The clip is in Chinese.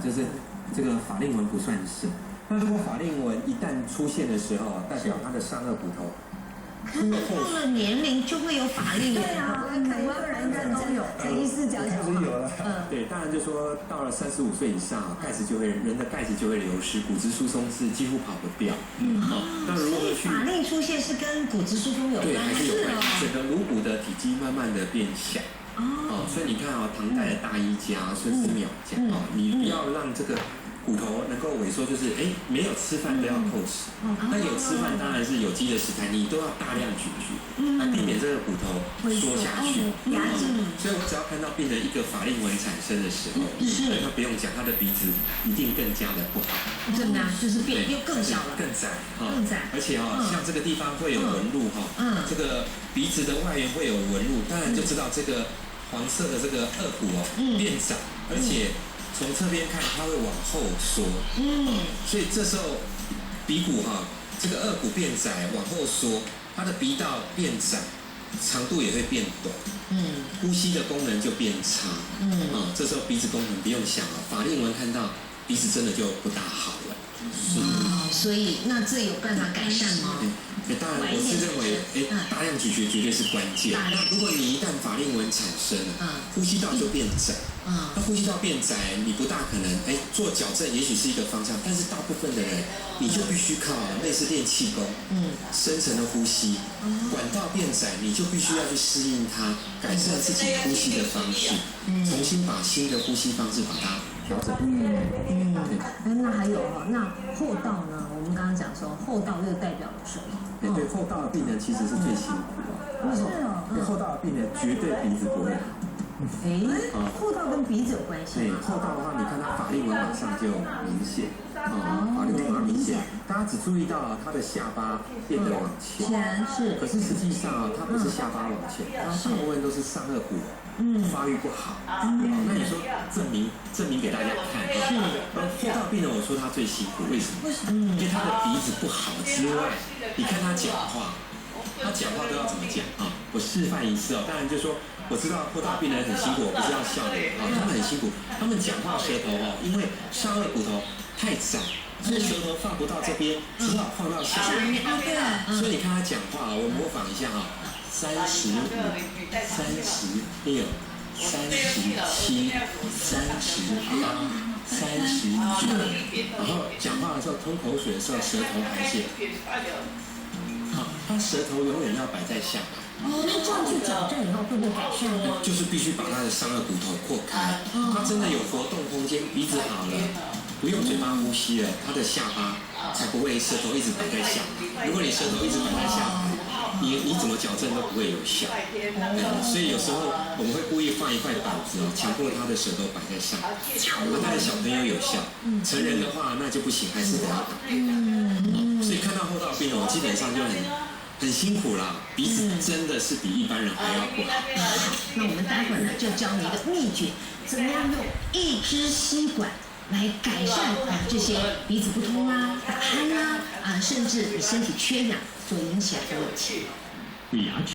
就是这个法令纹不算是。那如果法令纹一旦出现的时候，代表他的上颚骨头。可是到了年龄就会有法令纹，对啊，每个人都有。陈医师讲讲有了。对，当然就说到了35岁以上，人的钙质就会流失，骨质疏松是几乎跑不掉。那如何去？法令出现是跟骨质疏松有关，对，还是有关系。整个颅骨的体积慢慢的变小。所以你看唐代的大医家孙思邈讲你不要让这个骨头能够萎缩，就是没有吃饭都要扣食，那有吃饭当然是有机的食材，你都要大量咀嚼，来避免这个骨头缩下去。所以我只要看到病人一个法令纹产生的时候，那不用讲，他的鼻子一定更加的不好。怎么样？就是变又更小了，更窄，更窄。而且像这个地方会有纹路这个鼻子的外缘会有纹路，当然就知道这个黄色的这个颚骨变窄，而且。从侧边看，它会往后缩，所以这时候鼻骨这个颚骨变窄，往后缩，它的鼻道变窄，长度也会变短，呼吸的功能就变差，这时候鼻子功能不用想了，法令纹看到鼻子真的就不大好了。所以那这有办法改善吗？当然，我是认为，大量咀嚼绝对是关键。如果你一旦法令纹产生了，呼吸道就变窄。那呼吸道变窄，你不大可能做矫正，也许是一个方向，但是大部分的人，你就必须靠类似练气功，深层的呼吸，管道变窄，你就必须要去适应它，改善自己呼吸的方式，重新把新的呼吸方式把它调整。那还有那后道呢？我们刚刚讲说后道又代表了什么？对，后道的病人其实是最辛苦的。为什么？后道的病人绝对鼻子不会好。后道跟鼻子有关系。对，后道的话，你看他法令纹马上就明显，法令纹马上明显。大家只注意到他的下巴变得往前，是。可是实际上它不是下巴往前，大部分都是上颚骨发育不好。那你说证明给大家看，后道病人我说他最辛苦，为什么？因为他的鼻子不好之外，你看他讲话。他讲话都要怎么讲我示范一次当然就说我知道后道病人很辛苦，我不是要笑你他们很辛苦，他们讲话舌头因为上颚骨头太窄，所以舌头放不到这边，只好放到下面。所以你看他讲话我模仿一下35、36、37、38、39，然后讲话的时候吞口水的时候舌头排泄。他舌头永远要摆在下巴。那这样去矫正以后会不会改善呢？就是必须把他的上颚骨头扩开，他真的有活动空间，鼻子好了，不用嘴巴呼吸了，他的下巴才不会舌头一直摆在下巴。如果你舌头一直摆在下巴，你怎么矫正都不会有效。所以有时候我们会故意放一块板子强迫他的舌头摆在下巴，但是小朋友有效，成人的话那就不行，还是得要打。所以看到后道病人，我基本上就很辛苦啦，鼻子真的是比一般人还要不好。那我们待会儿呢就教你一个秘诀，怎么样用一支吸管来改善这些鼻子不通打鼾甚至你身体缺氧所引起来的问题。